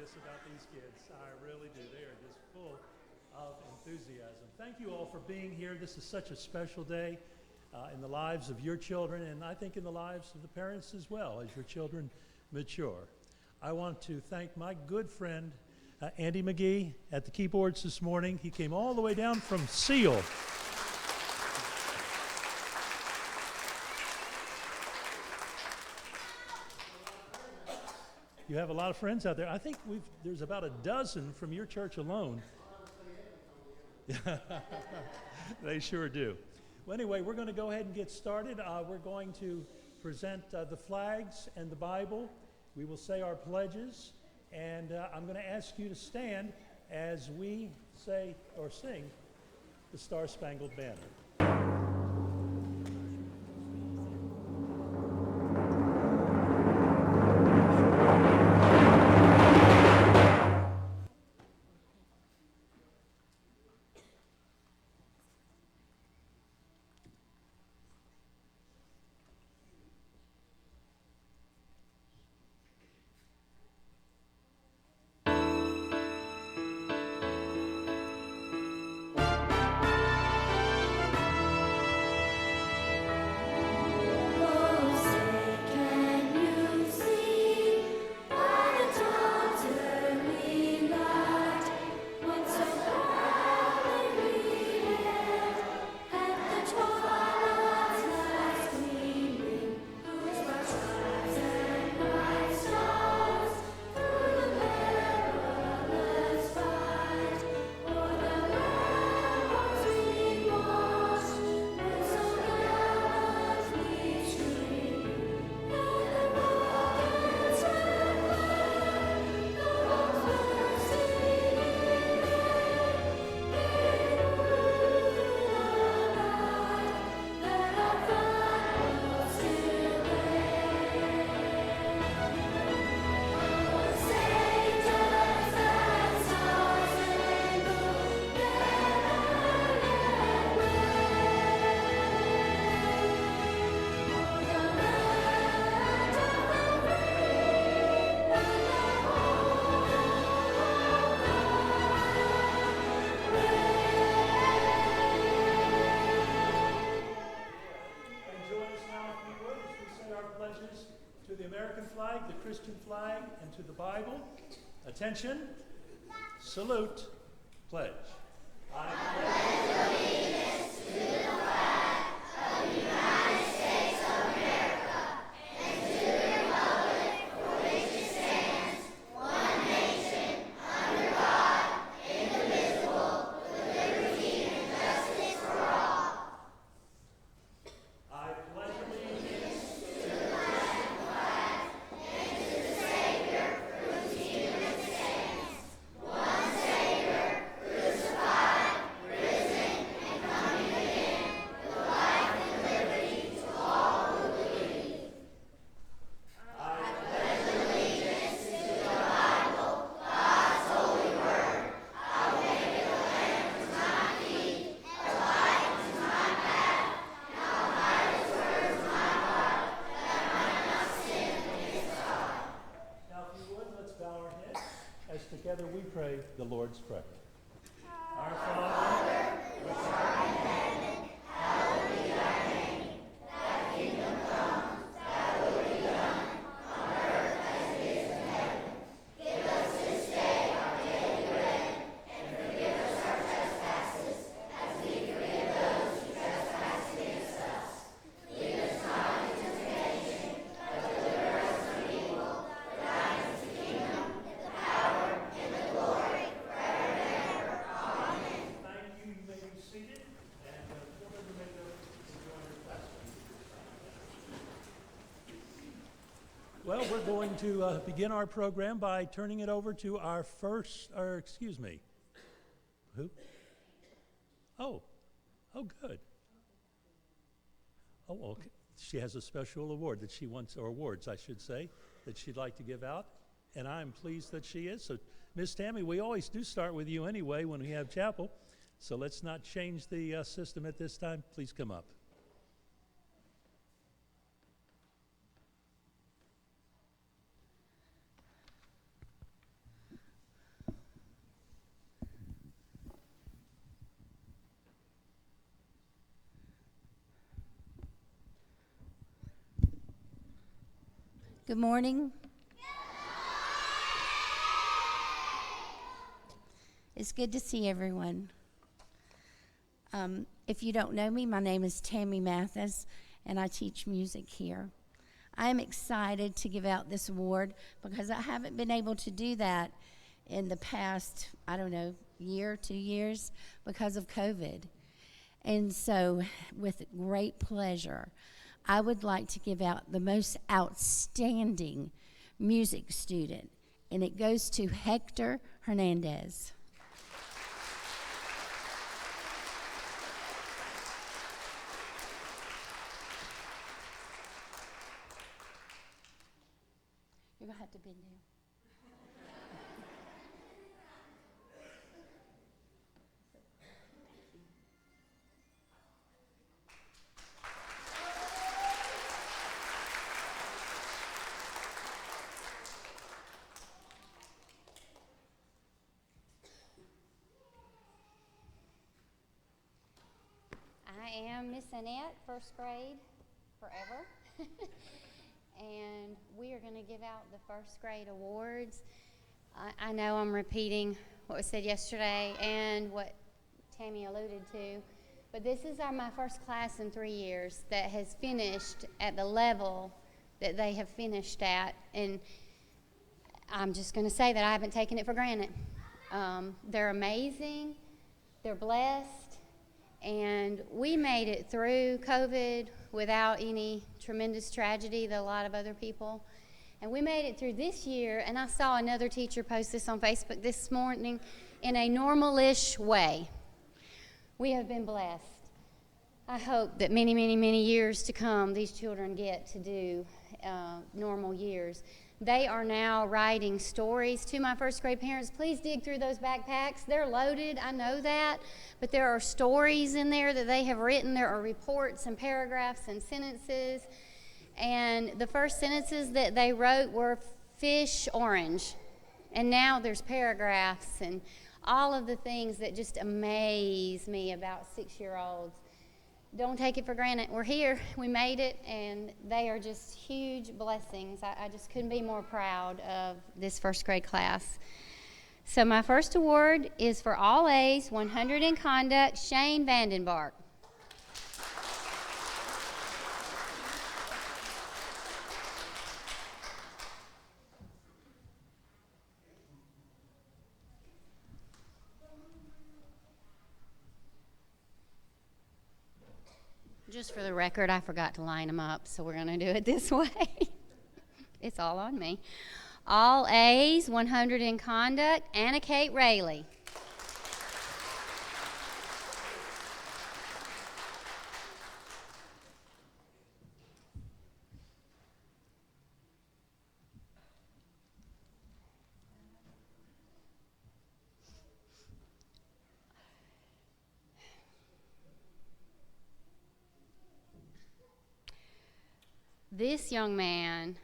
this about these kids. I really do. They are just full of enthusiasm. Thank you all for being here. This is such a special day in the lives of your children, and I think in the lives of the parents as well as your children mature. I want to thank my good friend, Andy McGee, at the keyboards this morning. He came all the way down from Seal. You have a lot of friends out there. I think there's about a dozen from your church alone. They sure do. Well, anyway, we're going to go ahead and get started. We're going to present the flags and the Bible. We will say our pledges, and I'm going to ask you to stand as we say or sing the Star-Spangled Banner. To the American flag, the Christian flag, and to the Bible. Attention, salute, pledge. I pledge allegiance to the flag of the United States of America and to the republic for which it stands, one nation, under God, indivisible, with liberty and justice for all. I pledge allegiance to the flag together we pray the Lord's Prayer. Our Father, which art in heaven, hallowed be thy name. Thy kingdom come, thy will be done, on earth as it is in heaven. Give us this day our daily bread, and forgive us our trespasses, as we forgive those who trespass against us. Lead us not into temptation, but deliver us from evil. For thine is the kingdom, the power, and the glory, forever and ever. Amen. Thank you. You may be seated, and children, you may go enjoy your class. Well, we're going to begin our program by turning it over to our who? Oh, good. Oh, okay. She has a special award that she wants, or awards, I should say, that she'd like to give out, and I'm pleased that she is. So, Miss Tammy, we always do start with you anyway when we have chapel, so let's not change the system at this time. Please come up. Good morning. It's good to see everyone. If you don't know me, my name is Tammy Mathis, and I teach music here. I am excited to give out this award because I haven't been able to do that in the past, year, 2 years because of COVID. And so, with great pleasure, I would like to give out the most outstanding music student, and it goes to Hector Hernandez. You're going to have to bend down. I am Miss Annette, first grade, forever. And we are going to give out the first grade awards. I know I'm repeating what was said yesterday and what Tammy alluded to, but this is my first class in 3 years that has finished at the level that they have finished at. And I'm just going to say that I haven't taken it for granted. They're amazing. They're blessed. And we made it through COVID without any tremendous tragedy that a lot of other people. And we made it through this year, and I saw another teacher post this on Facebook this morning, in a normal-ish way. We have been blessed. I hope that many, many, many years to come, these children get to do normal years. They are now writing stories. To my first grade parents, please dig through those backpacks. They're loaded, I know that, but there are stories in there that they have written. There are reports and paragraphs and sentences. And the first sentences that they wrote were fish orange. And now there's paragraphs and all of the things that just amaze me about 6-year-olds. Don't take it for granted. We're here. We made it, and they are just huge blessings. I just couldn't be more proud of this first grade class. So my first award is for all A's, 100 in conduct, Shane Vandenbark. Just for the record, I forgot to line them up, so we're going to do it this way. It's all on me. All A's, 100 in conduct, Anna Kate Rayleigh. This young man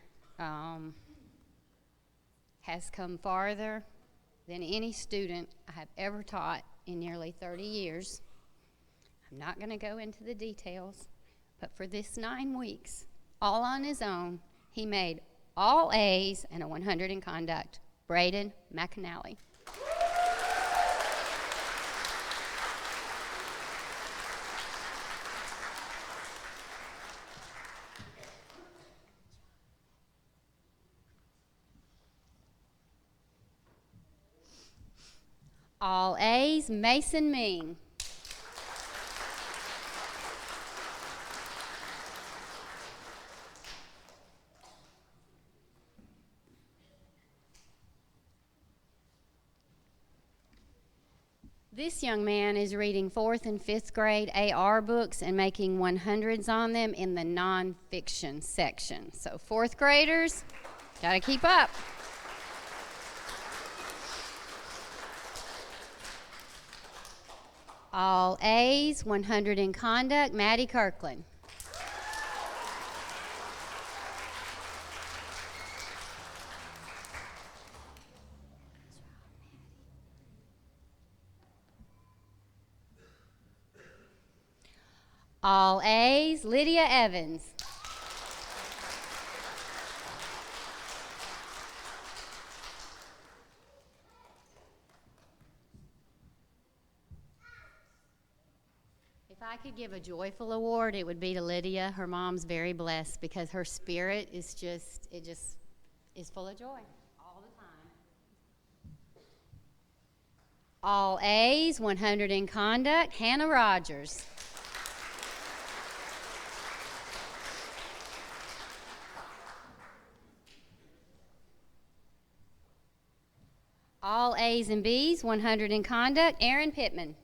has come farther than any student I have ever taught in nearly 30 years. I'm not going to go into the details, but for this 9 weeks, all on his own, he made all A's and a 100 in conduct. Braden McAnally. All A's, Mason Ming. This young man is reading 4th and 5th grade AR books and making 100s on them in the nonfiction section. So 4th graders, gotta keep up. All A's, 100 in conduct, Maddie Kirkland. All A's, Lydia Evans. I could give a joyful award, it would be to Lydia. Her mom's very blessed because her spirit is just is full of joy all the time. All A's, 100 in conduct, Hannah Rogers. All A's and B's, 100 in conduct, Aaron Pittman.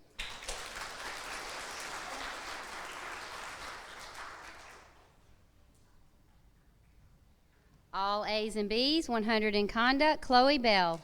All A's and B's, 100 in conduct, Chloe Bell.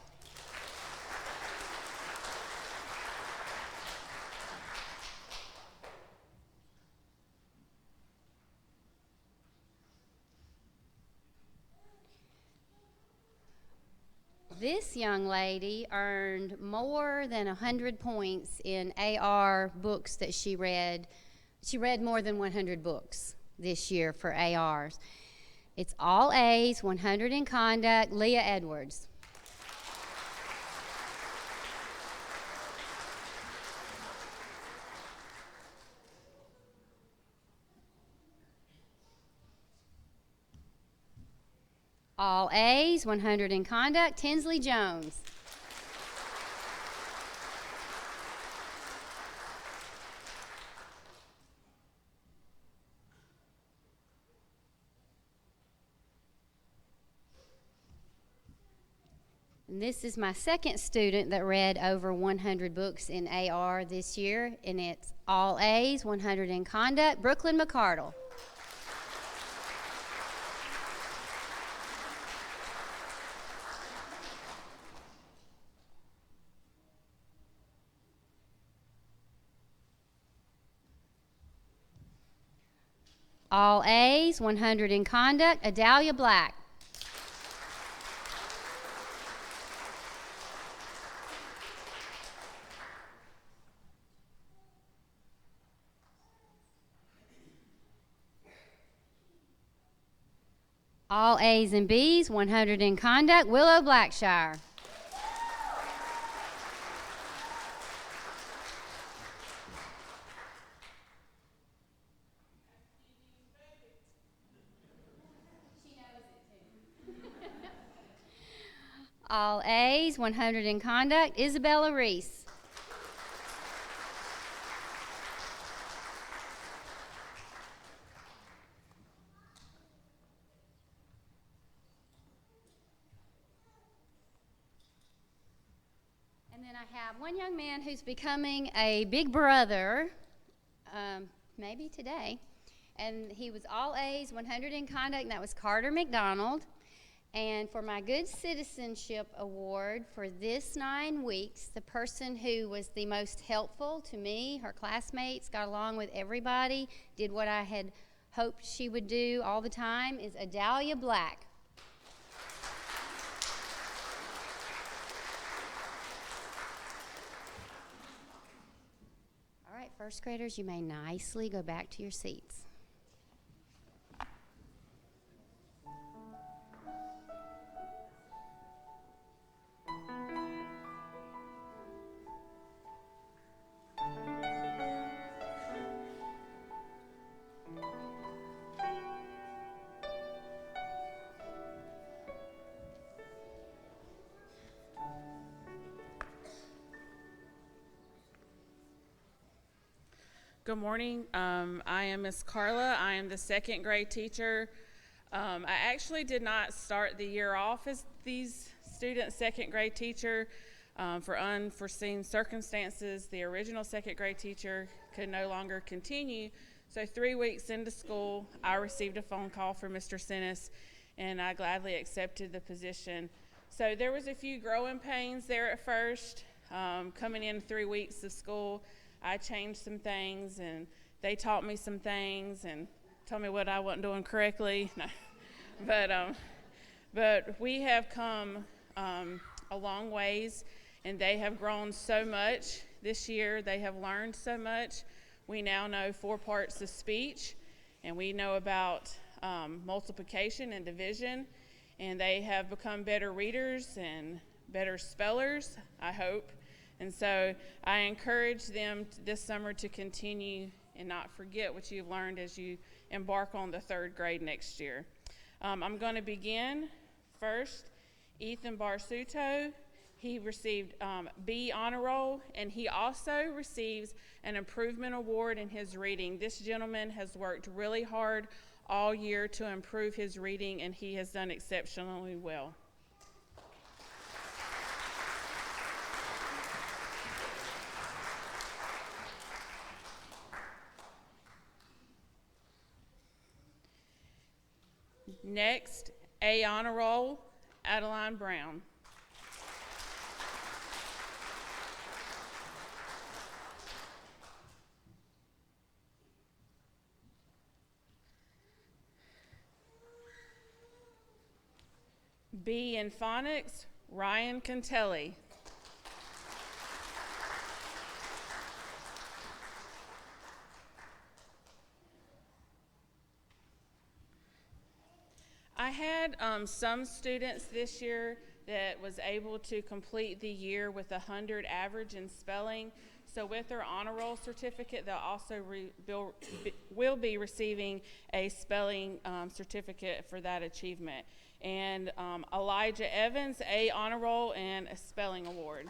This young lady earned more than 100 points in AR books that she read. She read more than 100 books this year for ARs. It's all A's, 100 in conduct, Leah Edwards. All A's, 100 in conduct, Tinsley Jones. And this is my second student that read over 100 books in AR this year, and it's all A's, 100 in conduct, Brooklyn McCardle. All A's, 100 in conduct, Adalia Black. All A's and B's, 100 in conduct, Willow Blackshire. All A's, 100 in conduct, Isabella Reese. And then I have one young man who's becoming a big brother, maybe today. And he was all A's, 100 in conduct, and that was Carter McDonald. And for my Good Citizenship Award for this 9 weeks, the person who was the most helpful to me, her classmates, got along with everybody, did what I had hoped she would do all the time, is Adalia Black. All right, first graders, you may nicely go back to your seats. Good morning. I am Miss Carla. I am the second grade teacher. I actually did not start the year off as these students' second grade teacher. For unforeseen circumstances, the original second grade teacher could no longer continue. So 3 weeks into school, I received a phone call from Mr. Sinnis, and I gladly accepted the position. So there was a few growing pains there at first. Coming in 3 weeks of school, I changed some things, and they taught me some things and told me what I wasn't doing correctly. No. But we have come a long ways, and they have grown so much this year. They have learned so much. We now know 4 parts of speech, and we know about multiplication and division, and they have become better readers and better spellers, I hope. And so I encourage them this summer to continue and not forget what you've learned as you embark on the third grade next year. I'm going to begin first. Ethan Barsuto, he received B honor roll, and he also receives an improvement award in his reading. This gentleman has worked really hard all year to improve his reading, and he has done exceptionally well. Next, A honor roll, Adeline Brown. B in phonics, Ryan Cantelli. I had some students this year that was able to complete the year with 100 average in spelling. So with their honor roll certificate, they'll also will be receiving a spelling certificate for that achievement. And Elijah Evans, A honor roll and a spelling award.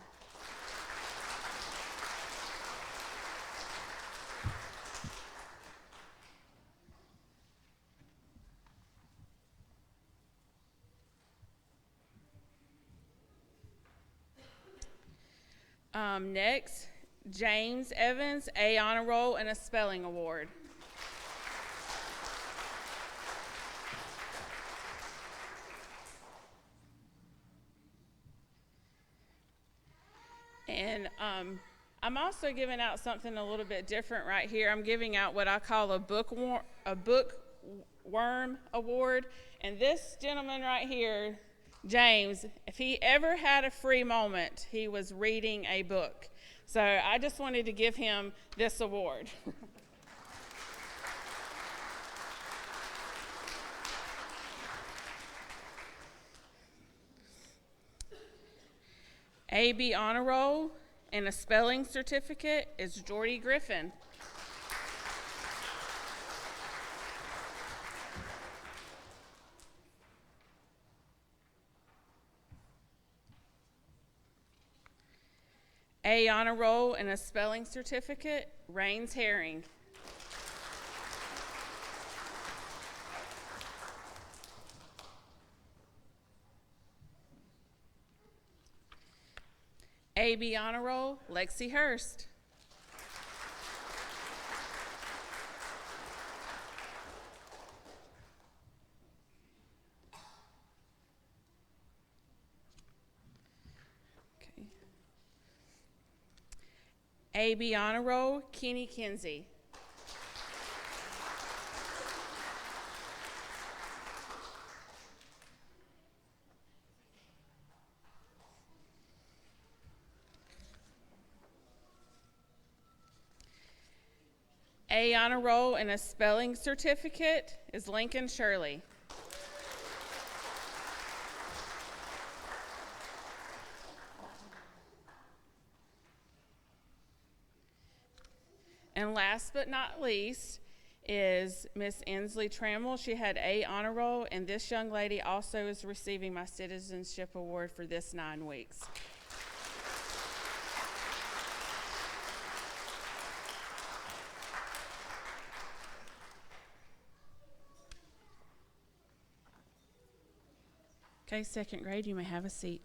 Next, James Evans, A honor roll and a spelling award. And I'm also giving out something a little bit different right here. I'm giving out what I call a bookworm award. And this gentleman right here, James, if he ever had a free moment, he was reading a book. So I just wanted to give him this award. AB honor roll and a spelling certificate is Jordy Griffin. A honor roll and a spelling certificate, Rains Herring. AB honor roll, Lexi Hurst. Okay. AB honor roll, Kenny Kinsey. A honor roll and a spelling certificate is Lincoln Shirley. And last but not least is Miss Inslee Trammell. She had A honor roll, and this young lady also is receiving my citizenship award for this 9 weeks. Okay, second grade, you may have a seat.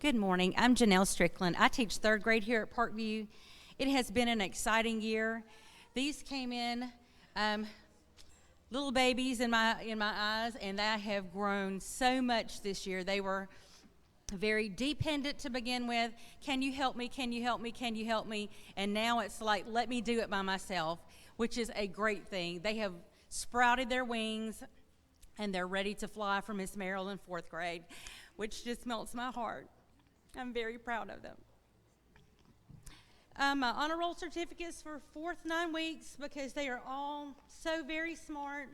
Good morning. I'm Janelle Strickland. I teach third grade here at Parkview. It has been an exciting year. These came in little babies in my eyes, and they have grown so much this year. They were very dependent to begin with. Can you help me? Can you help me? Can you help me? And now it's like, let me do it by myself, which is a great thing. They have sprouted their wings, and they're ready to fly for Miss Merrill in 4th grade, which just melts my heart. I'm very proud of them. My honor roll certificates for 4th 9 weeks, because they are all so very smart.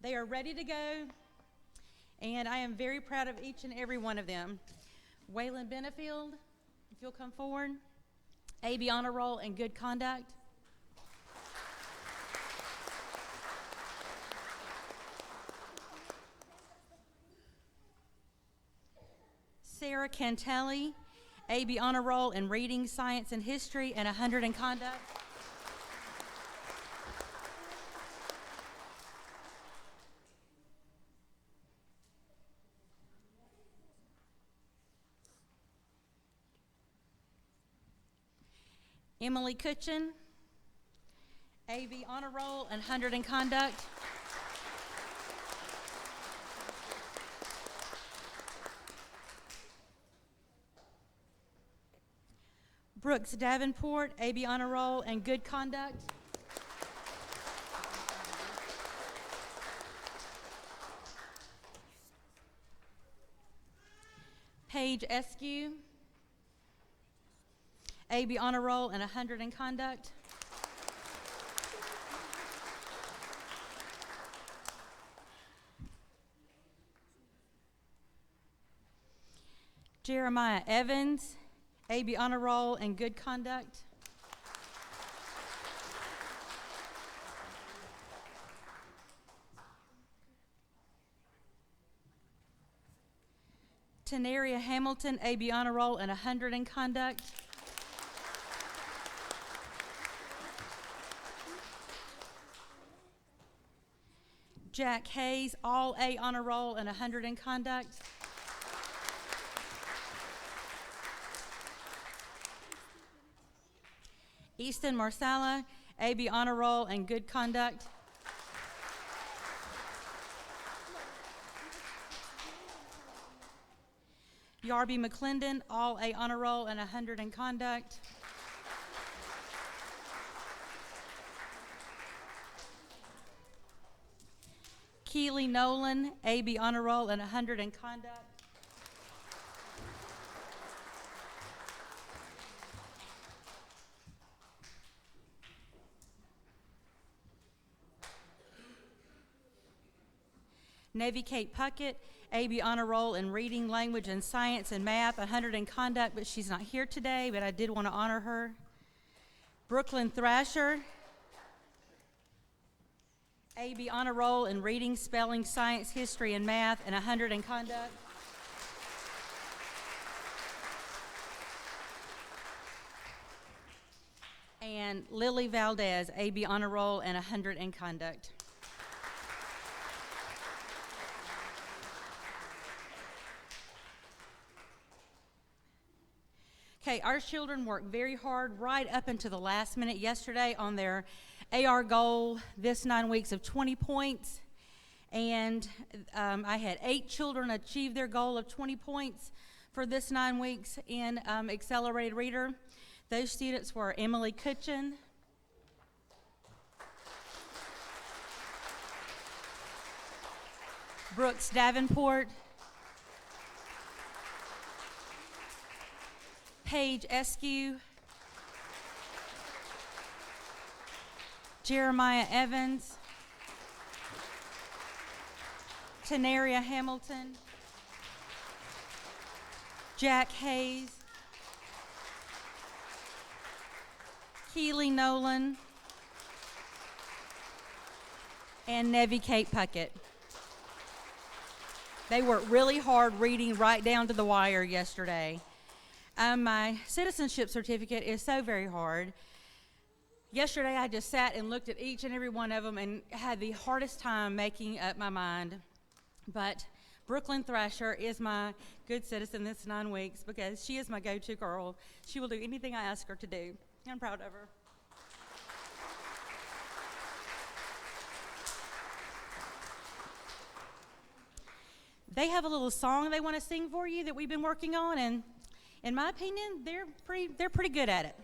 They are ready to go, and I am very proud of each and every one of them. Waylon Benefield, if you'll come forward. AB honor roll and good conduct. Sarah Cantelli, AB honor roll in reading, science, and history, and 100 in conduct. Emily Kutchin, AB honor roll and 100 in conduct. Brooks Davenport, AB honor roll and good conduct. Paige Eskew, AB honor roll and 100 in conduct. Jeremiah Evans, AB honor roll and good conduct. Tenaria Hamilton, AB honor roll and 100 in conduct. Jack Hayes, all A honor roll and 100 in conduct. Easton Marsala, AB honor roll and good conduct. Yarby McClendon, all A honor roll and 100 in conduct. Keely Nolan, AB honor roll and 100 in conduct. Navy Kate Puckett, AB honor roll in reading, language, and science and math, 100 in conduct, but she's not here today, but I did want to honor her. Brooklyn Thrasher, AB honor roll in reading, spelling, science, history, and math, and 100 in conduct. And Lily Valdez, AB honor roll and 100 in conduct. Okay, our children worked very hard right up until the last minute yesterday on their AR goal this 9 weeks of 20 points. And I had 8 children achieve their goal of 20 points for this 9 weeks in Accelerated Reader. Those students were Emily Kutchin, Brooks Davenport, Paige Eskew, Jeremiah Evans, Tenaria Hamilton, Jack Hayes, Keely Nolan, and Nevi Kate Puckett. They worked really hard reading right down to the wire yesterday. My citizenship certificate is so very hard. Yesterday I just sat and looked at each and every one of them and had the hardest time making up my mind. But Brooklyn Thrasher is my good citizen this 9 weeks because she is my go-to girl. She will do anything I ask her to do. I'm proud of her. they have a little song they want to sing for you that we've been working on, and in my opinion, they're pretty good at it.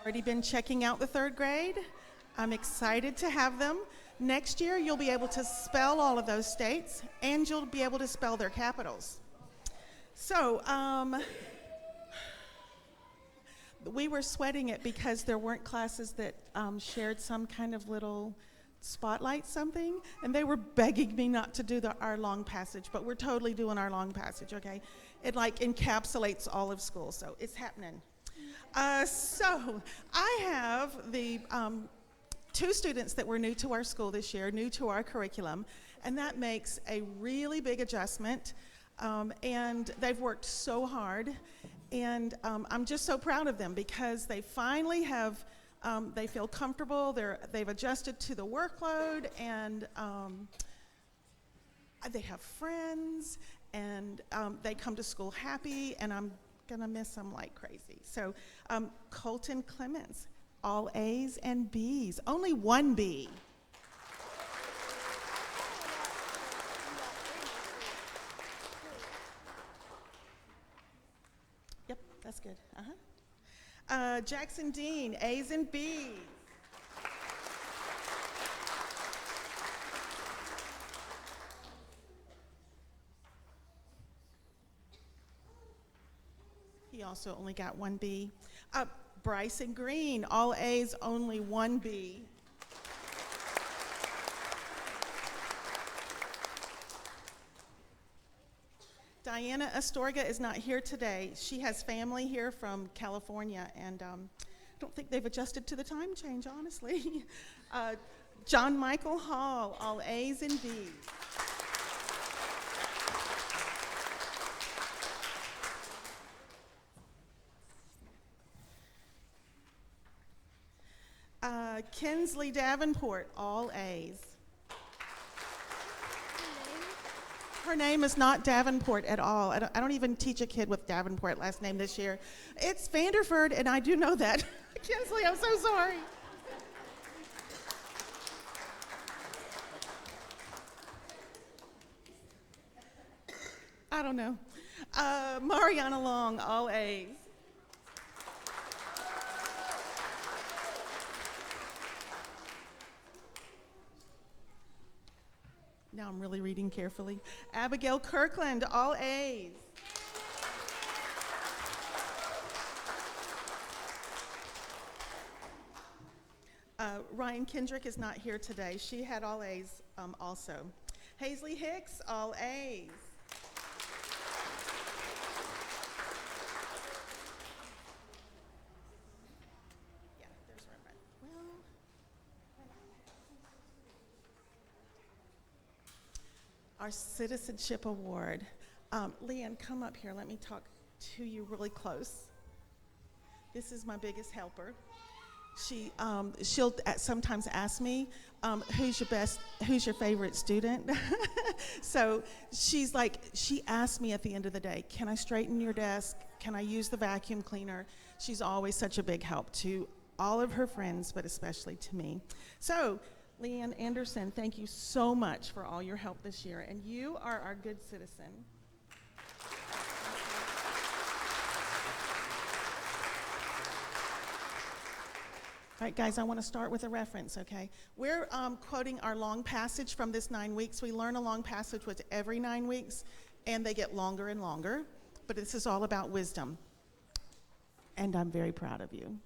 Already been checking out the third grade. I'm excited to have them. Next year, you'll be able to spell all of those states, and you'll be able to spell their capitals. So, we were sweating it because there weren't classes that shared some kind of little spotlight something, and they were begging me not to do our long passage, but we're totally doing our long passage, okay? It like encapsulates all of school, so it's happening. So I have the two students that were new to our school this year, new to our curriculum, and that makes a really big adjustment. And they've worked so hard, and I'm just so proud of them because they finally have, they feel comfortable, they've adjusted to the workload, and they have friends, and they come to school happy, and I'm gonna miss them like crazy. So Colton Clements, all A's and B's, only one B. Yep, that's good. Jackson Dean, A's and B's. He also only got one B. Bryson Green, all A's, only one B. Diana Astorga is not here today. She has family here from California, and I don't think they've adjusted to the time change, honestly. John Michael Hall, all A's and B's. Kinsley Davenport, all A's. Her name is not Davenport at all. I don't even teach a kid with Davenport last name this year. It's Vanderford, and I do know that. Kinsley, I'm so sorry. I don't know. Mariana Long, all A's. Now I'm really reading carefully. Abigail Kirkland, all A's. Ryan Kendrick is not here today. She had all A's also. Hazley Hicks, all A's. Yeah, there's room right. Well, our Citizenship Award. Leanne, come up here. Let me talk to you really close. This is my biggest helper. She'll sometimes ask me, who's your favorite student? So she asks me at the end of the day, can I straighten your desk? Can I use the vacuum cleaner? She's always such a big help to all of her friends, but especially to me. So Leanne Anderson, thank you so much for all your help this year, and you are our good citizen. All right, guys, I want to start with a reference, okay? We're quoting our long passage from this 9 weeks. We learn a long passage with every 9 weeks, and they get longer and longer, but this is all about wisdom, and I'm very proud of you.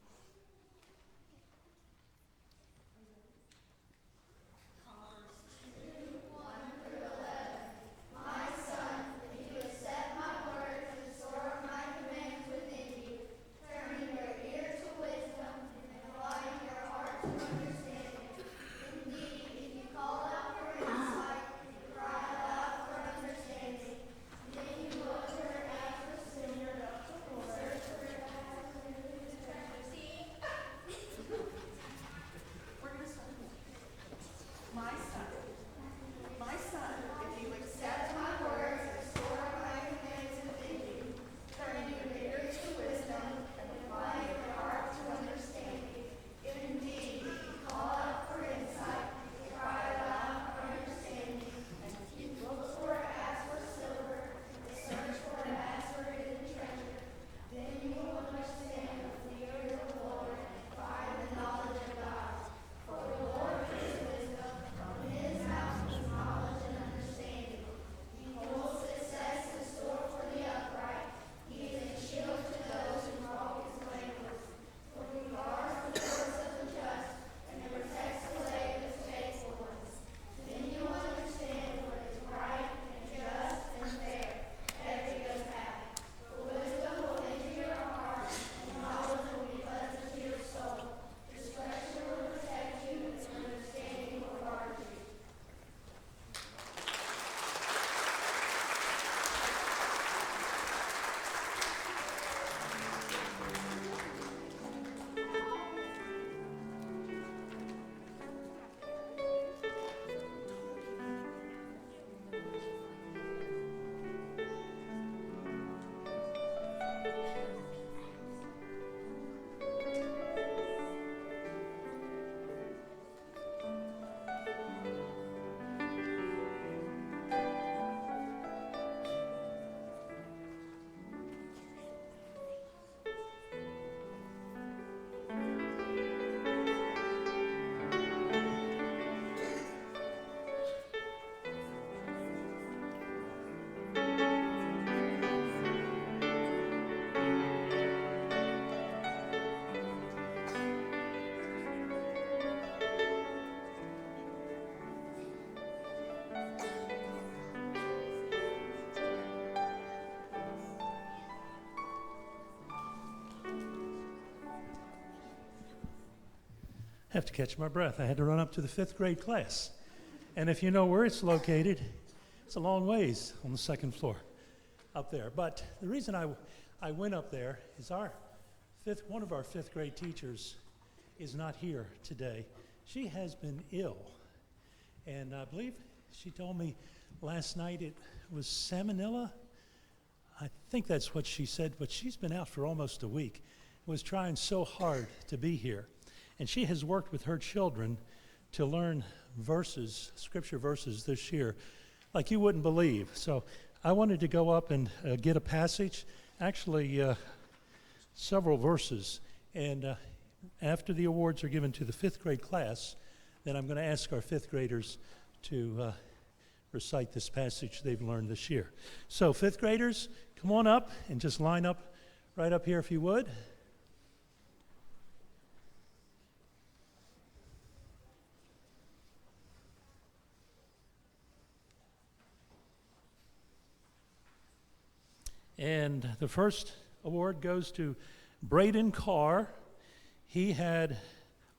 have to catch my breath. I had to run up to the 5th grade class. And if you know where it's located, it's a long ways on the 2nd floor up there. But the reason I went up there is one of our 5th grade teachers is not here today. She has been ill. And I believe she told me last night it was salmonella. I think that's what she said, but she's been out for almost a week. Was trying so hard to be here. And she has worked with her children to learn verses, scripture verses this year, like you wouldn't believe. So I wanted to go up and get a passage, actually several verses. And after the awards are given to the 5th grade class, then I'm going to ask our 5th graders to recite this passage they've learned this year. So 5th graders, come on up and just line up right up here if you would. And the first award goes to Braden Carr. He had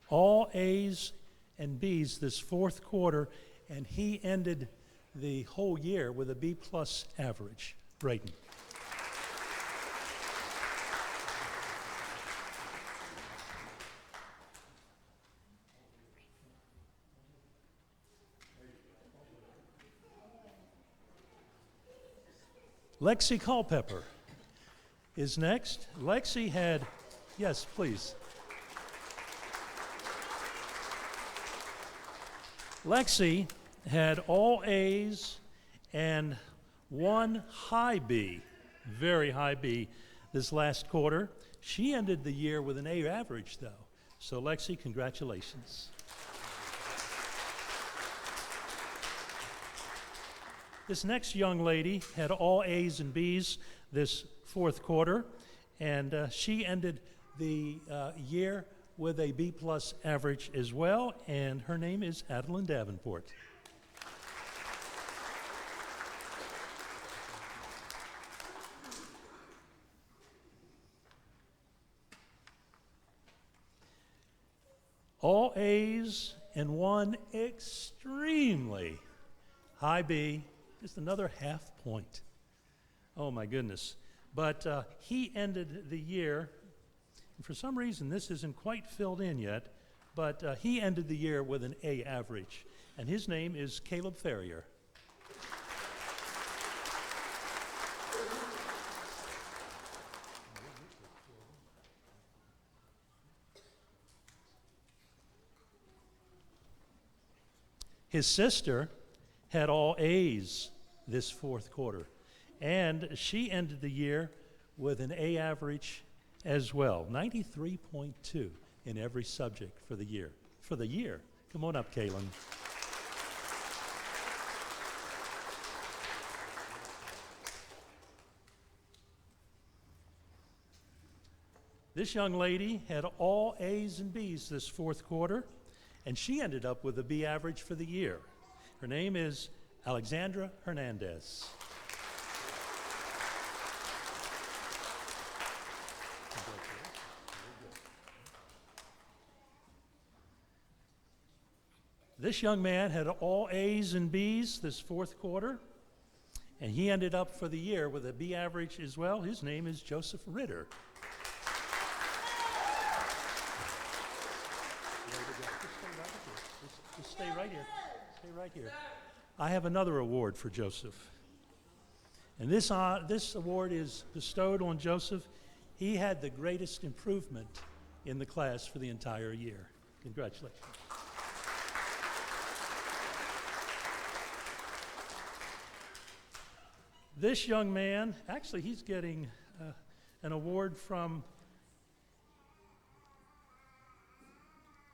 all A's and B's this 4th quarter, and he ended the whole year with a B+ average. Braden. Lexi Culpepper is next. Lexi had, yes, please. Lexi had all A's and 1 high B, very high B, this last quarter. She ended the year with an A average, though. So, Lexi, congratulations. This next young lady had all A's and B's this 4th quarter, and she ended the year with a B+ average as well, and her name is Adeline Davenport. All A's and 1 extremely high B. Just another half point. Oh, my goodness. But he ended the year, and for some reason this isn't quite filled in yet, but he ended the year with an A average, and his name is Caleb Ferrier. His sister had all A's this 4th quarter, and she ended the year with an A average as well, 93.2 in every subject for the year. Come on up, Kaylin. This young lady had all A's and B's this 4th quarter, and she ended up with a B average for the year. Her name is Alexandra Hernandez. This young man had all A's and B's this 4th quarter, and he ended up for the year with a B average as well. His name is Joseph Ritter. Just stay right here. Stay right here. I have another award for Joseph. And this award is bestowed on Joseph. He had the greatest improvement in the class for the entire year. Congratulations. This young man, actually he's getting an award from,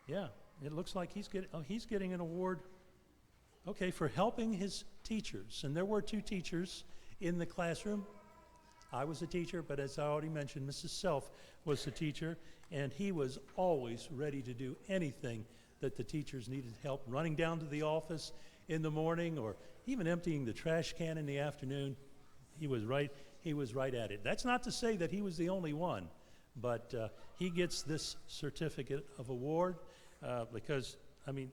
it looks like he's getting an award, for helping his teachers. And there were 2 teachers in the classroom. I was a teacher, but as I already mentioned, Mrs. Self was the teacher, and he was always ready to do anything that the teachers needed help, running down to the office in the morning or even emptying the trash can in the afternoon. He was right at it. That's not to say that he was the only one, but he gets this certificate of award because, I mean,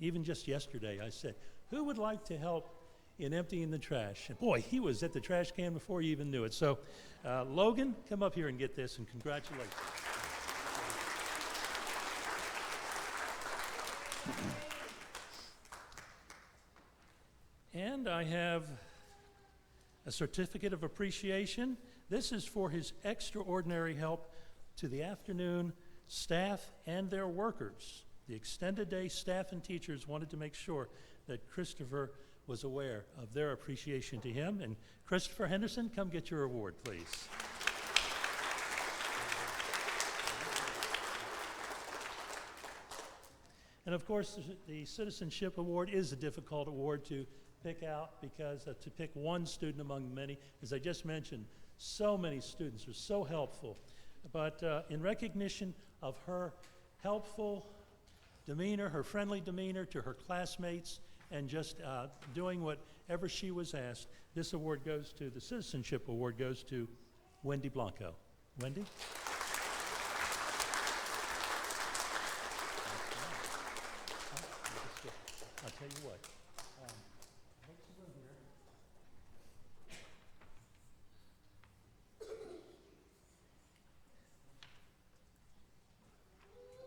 even just yesterday I said, who would like to help in emptying the trash? And boy, he was at the trash can before you even knew it. So, Logan, come up here and get this, and congratulations. And I have a certificate of appreciation. This is for his extraordinary help to the afternoon staff and their workers. The extended day staff and teachers wanted to make sure that Christopher was aware of their appreciation to him. And Christopher Henderson, come get your award, please. And of course, the Citizenship Award is a difficult award to pick out because to pick one student among many, as I just mentioned, so many students are so helpful. But in recognition of her helpful demeanor, her friendly demeanor to her classmates, and just doing whatever she was asked, this award goes to, the Citizenship Award goes to Wendy Blanco. Wendy? I'll tell you what. Make some room here.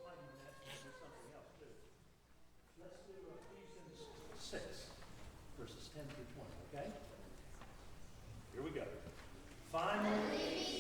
Might even ask you to do something else too. Let's do Ephesians 6, verses 10 through 20, okay? Here we go. Finally,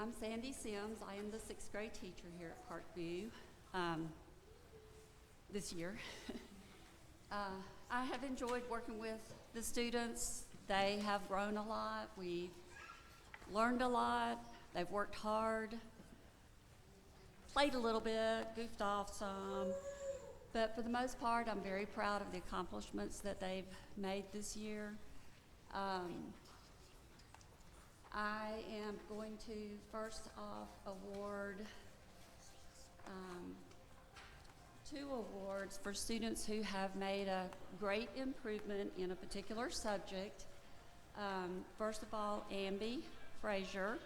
I'm Sandy Sims. I am the sixth grade teacher here at Parkview this year. I have enjoyed working with the students. They have grown a lot. We've learned a lot. They've worked hard, played a little bit, goofed off some. But for the most part, I'm very proud of the accomplishments that they've made this year. I am going to first off award 2 awards awards for students who have made a great improvement in a particular subject. First of all, Amby Frazier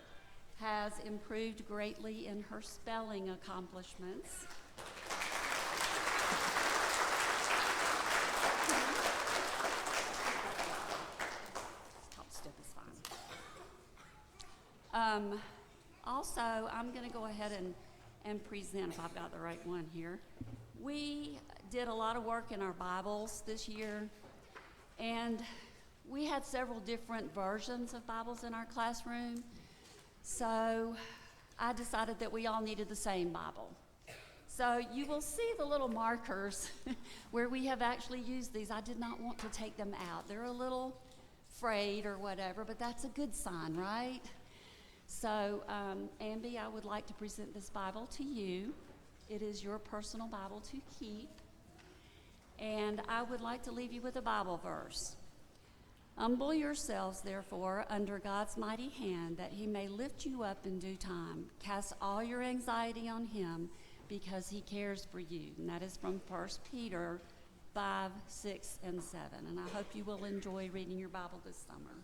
has improved greatly in her spelling accomplishments. Top step is fine. Also, I'm going to go ahead and present, if I've got the right one here. We did a lot of work in our Bibles this year, and we had several different versions of Bibles in our classroom. So I decided that we all needed the same Bible. So you will see the little markers where we have actually used these. I did not want to take them out. They're a little frayed or whatever, but that's a good sign, right? So, Amby, I would like to present this Bible to you. It is your personal Bible to keep. And I would like to leave you with a Bible verse. Humble yourselves, therefore, under God's mighty hand, that he may lift you up in due time. Cast all your anxiety on him, because he cares for you. And that is from 1 Peter 5, 6, and 7. And I hope you will enjoy reading your Bible this summer.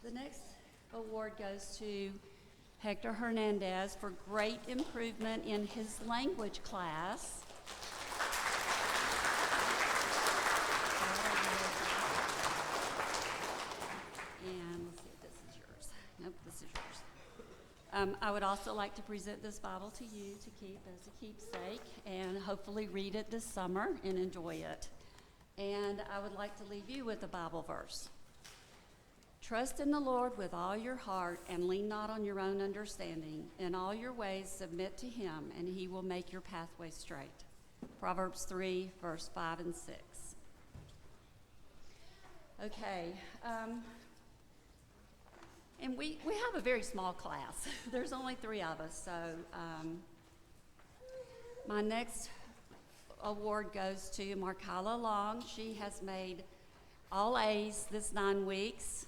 The next award goes to Hector Hernandez for great improvement in his language class. And let's see if this is yours. Nope, this is yours. I would also like to present this Bible to you to keep as a keepsake and hopefully read it this summer and enjoy it. And I would like to leave you with a Bible verse. Trust in the Lord with all your heart and lean not on your own understanding. In all your ways submit to him, and he will make your pathway straight. Proverbs 3, verse 5 and 6. Okay. And we have a very small class. There's only 3 of us. So my next award goes to Markala Long. She has made all A's this 9 weeks.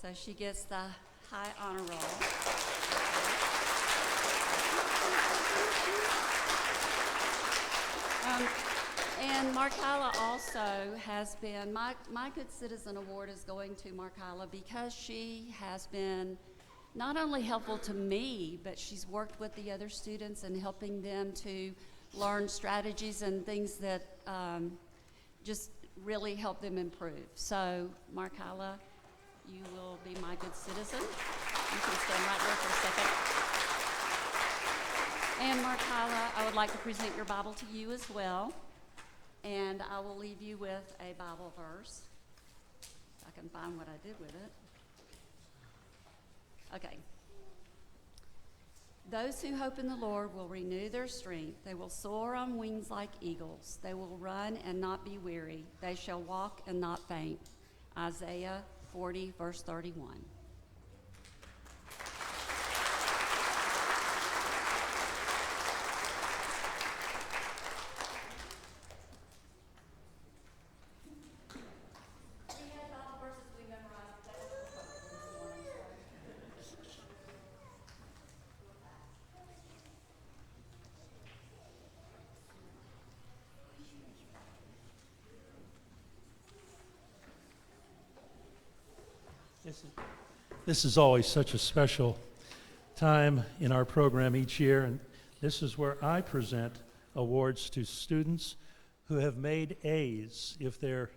So she gets the high honor roll. And Markala also has been, my Good Citizen Award is going to Markala because she has been not only helpful to me, but she's worked with the other students and helping them to learn strategies and things that just really help them improve. So Markala, you will be my good citizen. You can stand right there for a second. And Markala, I would like to present your Bible to you as well. And I will leave you with a Bible verse. If I can find what I did with it. Okay. Those who hope in the Lord will renew their strength. They will soar on wings like eagles. They will run and not be weary. They shall walk and not faint. Isaiah 40, verse 31. This is always such a special time in our program each year, and this is where I present awards to students who have made A's. If they're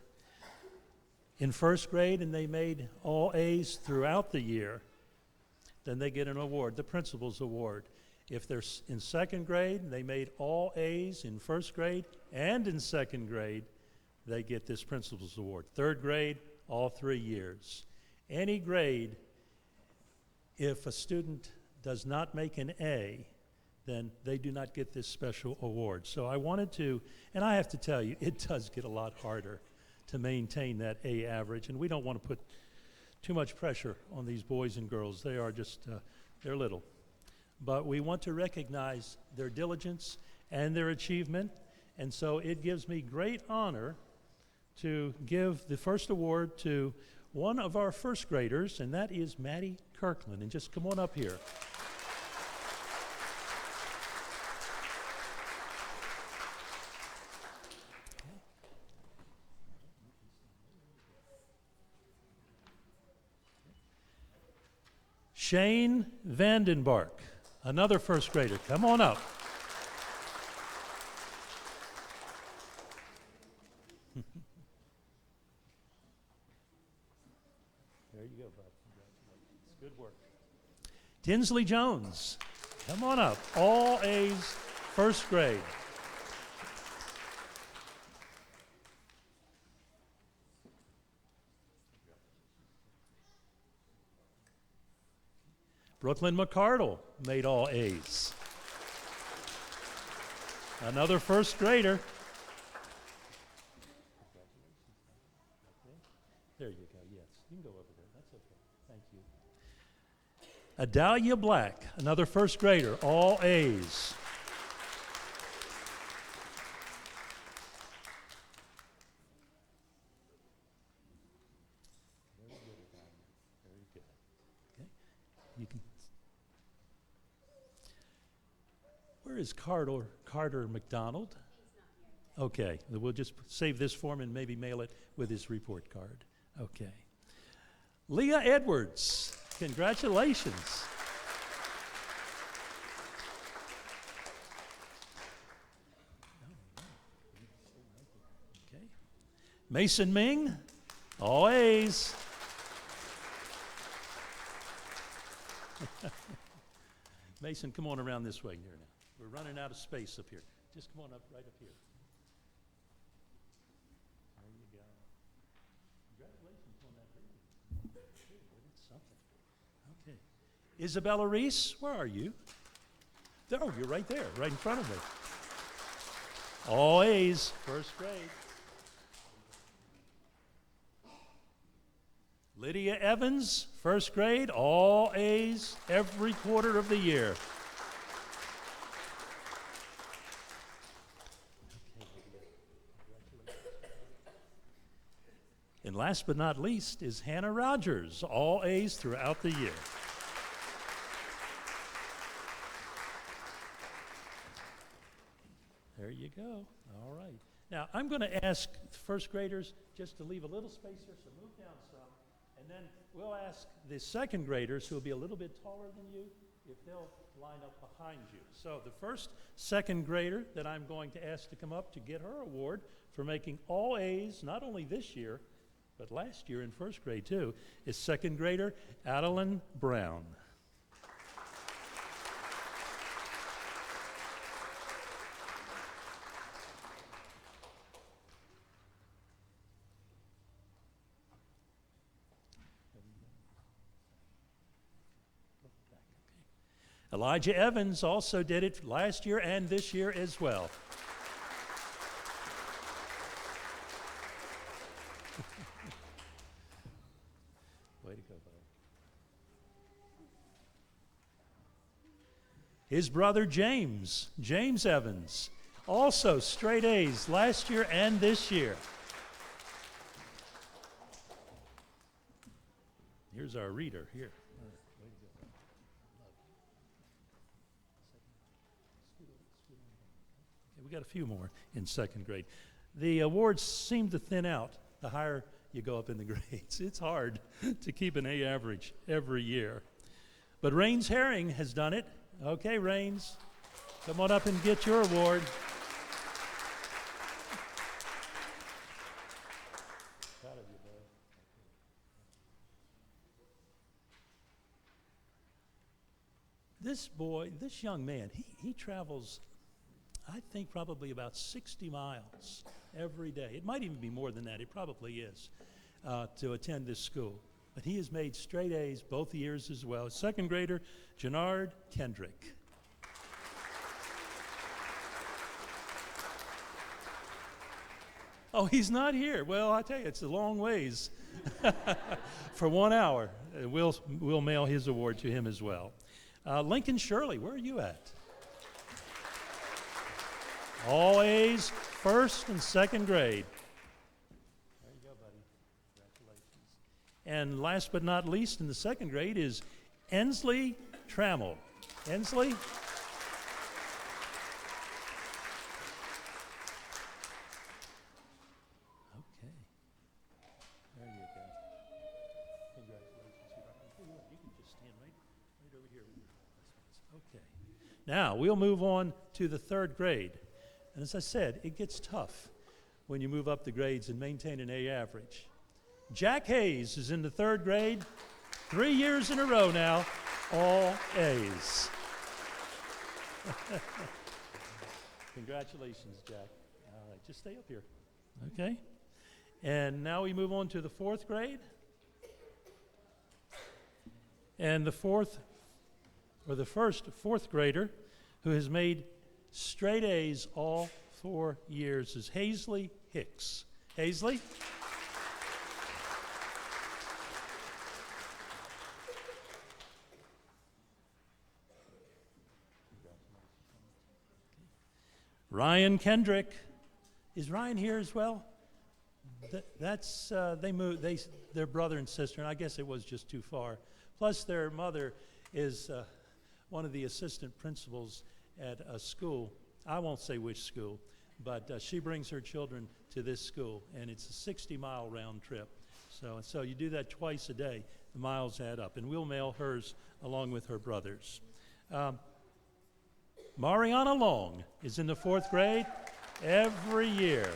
in first grade and they made all A's throughout the year, then they get an award, the Principal's Award. If they're in second grade and they made all A's in first grade and in second grade, they get this Principal's Award. Third grade, all 3 years. Any grade, if a student does not make an A, then they do not get this special award. So I wanted to, and I have to tell you, it does get a lot harder to maintain that A average, and we don't want to put too much pressure on these boys and girls. They are just, they're little. But we want to recognize their diligence and their achievement, and so it gives me great honor to give the first award to one of our first graders, and that is Maddie Kirkland. And just come on up here. Shane Vandenbark, another first grader. Come on up. There you go, bud. Congratulations. Good work. Tinsley Jones, come on up. All A's, first grade. Brooklyn McCardle made all A's. Another first grader. There you go, yes. You can go over there. That's okay. Thank you. Adalia Black, another first grader, all A's. Very good, Adalia. Very good. Okay. You can. Where is Carter McDonald? Okay, we'll just save this form and maybe mail it with his report card. Okay. Leah Edwards, congratulations. Okay. Mason Ming, all A's. Mason, come on around this way here now. We're running out of space up here. Just come on up right up here. There you go. Congratulations on that reading. It's something. Okay. Isabella Reese, where are you? Oh, you're right there, right in front of me. All A's, first grade. Lydia Evans, first grade, all A's every quarter of the year. And last but not least is Hannah Rogers, all A's throughout the year. There you go. All right. Now, I'm going to ask first graders just to leave a little space here, so move down some. And then we'll ask the second graders, who will be a little bit taller than you, if they'll line up behind you. So the first second grader that I'm going to ask to come up to get her award for making all A's, not only this year, but last year in first grade too, is second grader Adeline Brown. Elijah Evans also did it last year and this year as well. Way to go, bud. His brother James Evans, also straight A's last year and this year. Here's our reader here. We got a few more in second grade. The awards seem to thin out the higher you go up in the grades. It's hard to keep an A average every year. But Rains Herring has done it. Okay, Rains, come on up and get your award. Proud of you, bud. This boy, this young man, he travels, I think, probably about 60 miles every day. It might even be more than that. It probably is, to attend this school. But he has made straight A's both years as well. Second grader, Jannard Kendrick. Oh, he's not here. Well, I tell you, it's a long ways. For 1 hour, we'll mail his award to him as well. Lincoln Shirley, where are you at? All A's, first and second grade. There you go, buddy. Congratulations. And last but not least in the second grade is Ensley Trammell. Ensley? Okay. There you go. Congratulations. You can just stand right Now, we'll move on to the third grade. And as I said, it gets tough when you move up the grades and maintain an A average. Jack Hayes is in the third grade, 3 years in a row now, all A's. Congratulations, Jack. All right, just stay up here. Okay? And now we move on to the fourth grade. And the first fourth grader who has made straight A's all 4 years is Hazley Hicks. Hazley? Ryan Kendrick. Is Ryan here as well? They moved. Their brother and sister, and I guess it was just too far. Plus, their mother is one of the assistant principals at a school. I won't say which school, but she brings her children to this school, and it's a 60-mile round trip. So you do that twice a day. The miles add up, and we'll mail hers along with her brothers. Mariana Long is in the fourth grade every year.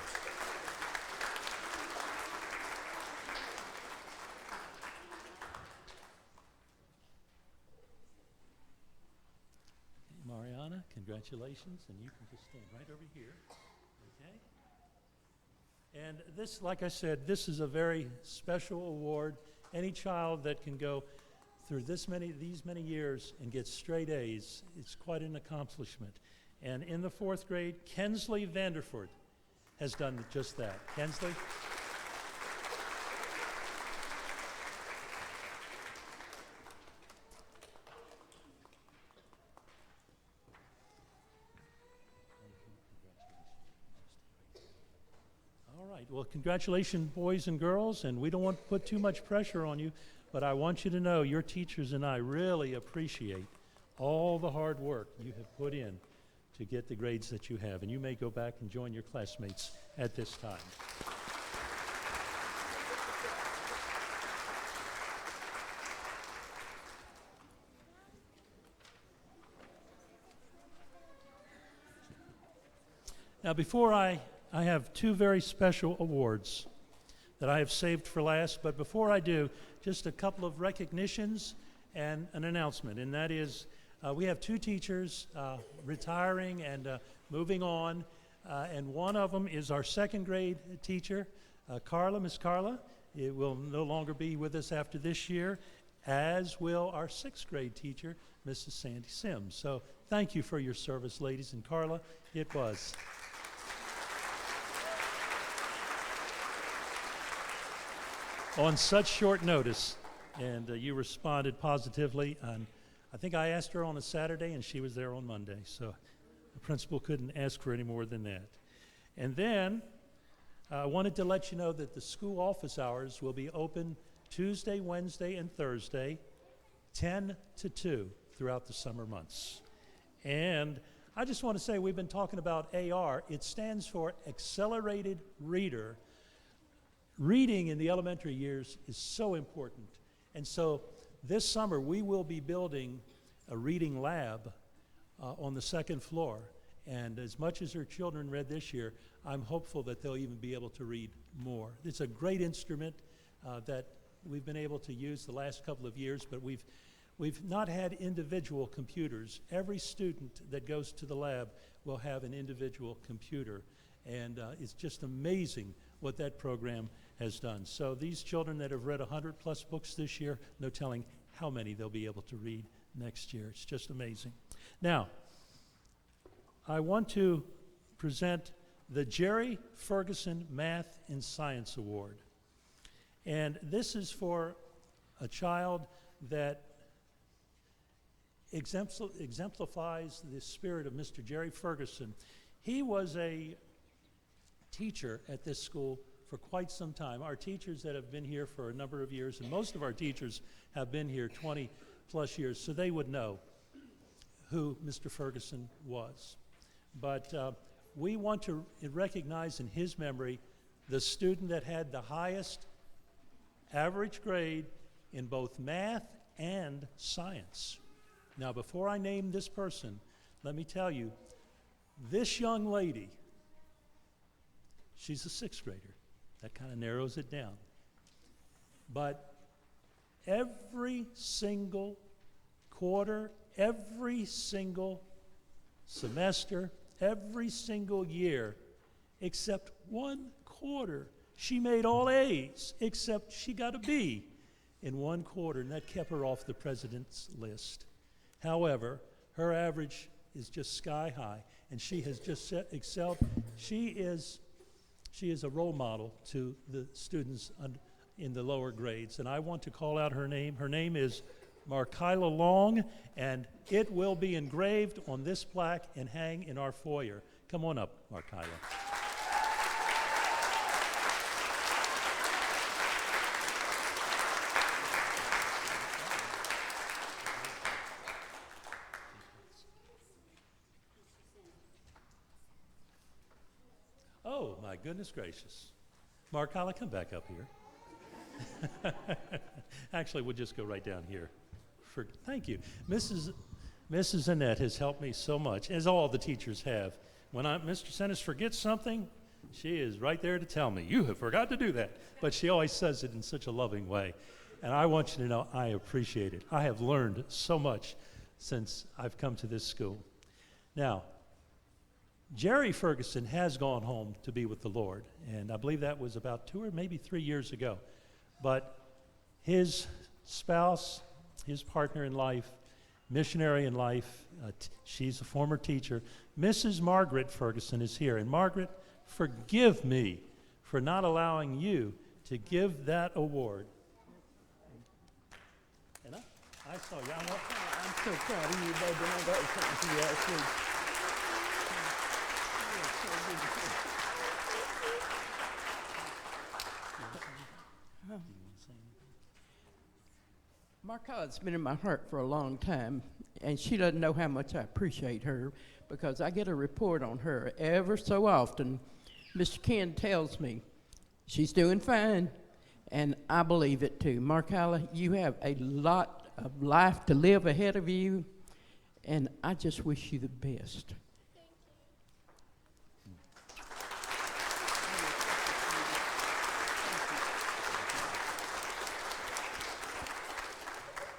Mariana, congratulations, and you can just stand right over here, okay? And this, like I said, this is a very special award. Any child that can go through these many years and get straight A's, it's quite an accomplishment. And in the fourth grade, Kensley Vanderford has done just that. Kensley? All right, well, congratulations, boys and girls, and we don't want to put too much pressure on you, but I want you to know your teachers and I really appreciate all the hard work you have put in to get the grades that you have, and you may go back and join your classmates at this time. Now, before I have two very special awards that I have saved for last, but before I do, just a couple of recognitions and an announcement, and that is we have two teachers retiring and moving on, and one of them is our second grade teacher, Carla, Miss Carla. It will no longer be with us after this year, as will our sixth grade teacher, Mrs. Sandy Sims. So thank you for your service, ladies, and Carla, it was. On such short notice, and you responded positively. And I think I asked her on a Saturday, and she was there on Monday. So the principal couldn't ask for any more than that. And then I wanted to let you know that the school office hours will be open Tuesday, Wednesday, and Thursday, 10 to 2 throughout the summer months. And I just want to say we've been talking about AR. It stands for Accelerated Reader. Reading in the elementary years is so important. And so this summer we will be building a reading lab on the second floor. And as much as our children read this year, I'm hopeful that they'll even be able to read more. It's a great instrument that we've been able to use the last couple of years, but we've not had individual computers. Every student that goes to the lab will have an individual computer. And it's just amazing what that program has done. So these children that have read 100+ books this year, no telling how many they'll be able to read next year. It's just amazing. Now, I want to present the Jerry Ferguson Math and Science Award. And this is for a child that exemplifies the spirit of Mr. Jerry Ferguson. He was a teacher at this school for quite some time. Our teachers that have been here for a number of years, and most of our teachers have been here 20+ years, so they would know who Mr. Ferguson was. But we want to recognize in his memory the student that had the highest average grade in both math and science. Now, before I name this person, let me tell you, this young lady, she's a sixth grader. That kind of narrows it down. But every single quarter, every single semester, every single year, except one quarter, she made all A's, except she got a B in one quarter, and that kept her off the president's list. However, her average is just sky high, and she has just excelled. She is a role model to the students in the lower grades, and I want to call out her name. Her name is Markyla Long, and it will be engraved on this plaque and hang in our foyer. Come on up, Markyla. Oh, my goodness gracious. Markyla, come back up here. Actually, we'll just go right down here. Thank you. Mrs. Annette has helped me so much, as all the teachers have. When Mr. Sennis forgets something, she is right there to tell me, you have forgot to do that. But she always says it in such a loving way. And I want you to know I appreciate it. I have learned so much since I've come to this school. Now, Jerry Ferguson has gone home to be with the Lord, and I believe that was about 2 or maybe 3 years ago. But his spouse, his partner in life, missionary in life, she's a former teacher, Mrs. Margaret Ferguson is here. And Margaret, forgive me for not allowing you to give that award. And I saw you. I'm so proud of you, baby. I got something for you actually. Markyla's been in my heart for a long time, and she doesn't know how much I appreciate her because I get a report on her ever so often. Mr. Ken tells me she's doing fine, and I believe it too. Markyla, you have a lot of life to live ahead of you, and I just wish you the best.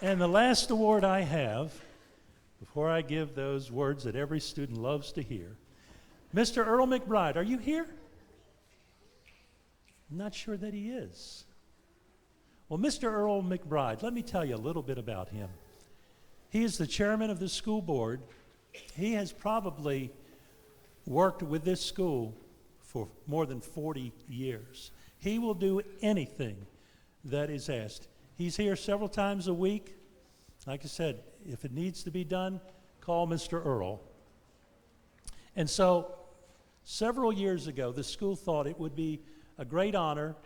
And the last award I have, before I give those words that every student loves to hear, Mr. Earl McBride, are you here? I'm not sure that he is. Well, Mr. Earl McBride, let me tell you a little bit about him. He is the chairman of the school board. He has probably worked with this school for more than 40 years. He will do anything that is asked. He's here several times a week. Like I said, if it needs to be done, call Mr. Earl. And so, several years ago, the school thought it would be a great honor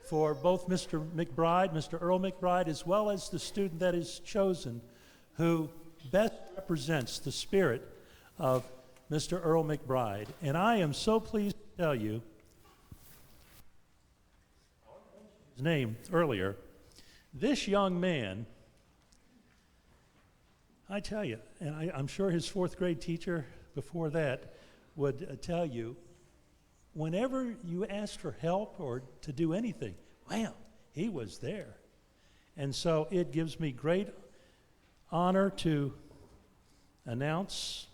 for both Mr. McBride, Mr. Earl McBride, as well as the student that is chosen who best represents the spirit of Mr. Earl McBride. And I am so pleased to tell you his name earlier. This young man, I tell you, and I'm sure his fourth grade teacher before that would tell you, whenever you asked for help or to do anything, well, he was there. And so it gives me great honor to announce,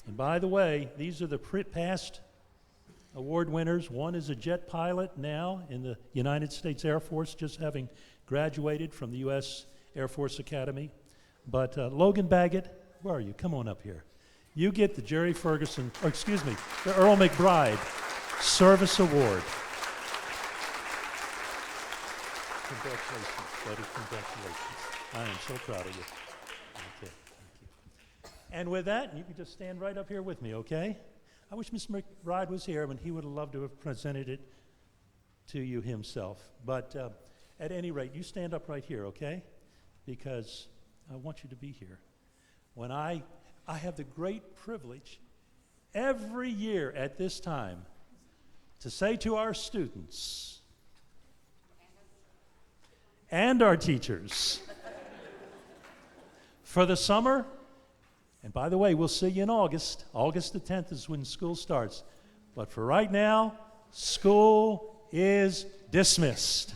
and by the way, these are the past award winners. One is a jet pilot now in the United States Air Force, just having graduated from the U.S. Air Force Academy. But Logan Baggett, where are you? Come on up here. You get the Jerry Ferguson, or excuse me, the Earl McBride Service Award. Congratulations, buddy, congratulations. I am so proud of you. Okay, thank you. And with that, you can just stand right up here with me, okay? I wish Mr. McBride was here, and he would have loved to have presented it to you himself. But at any rate, you stand up right here, okay? Because I want you to be here. When I have the great privilege every year at this time to say to our students and our teachers, for the summer, And by the way, we'll see you in August. August the 10th is when school starts. But for right now, school is dismissed.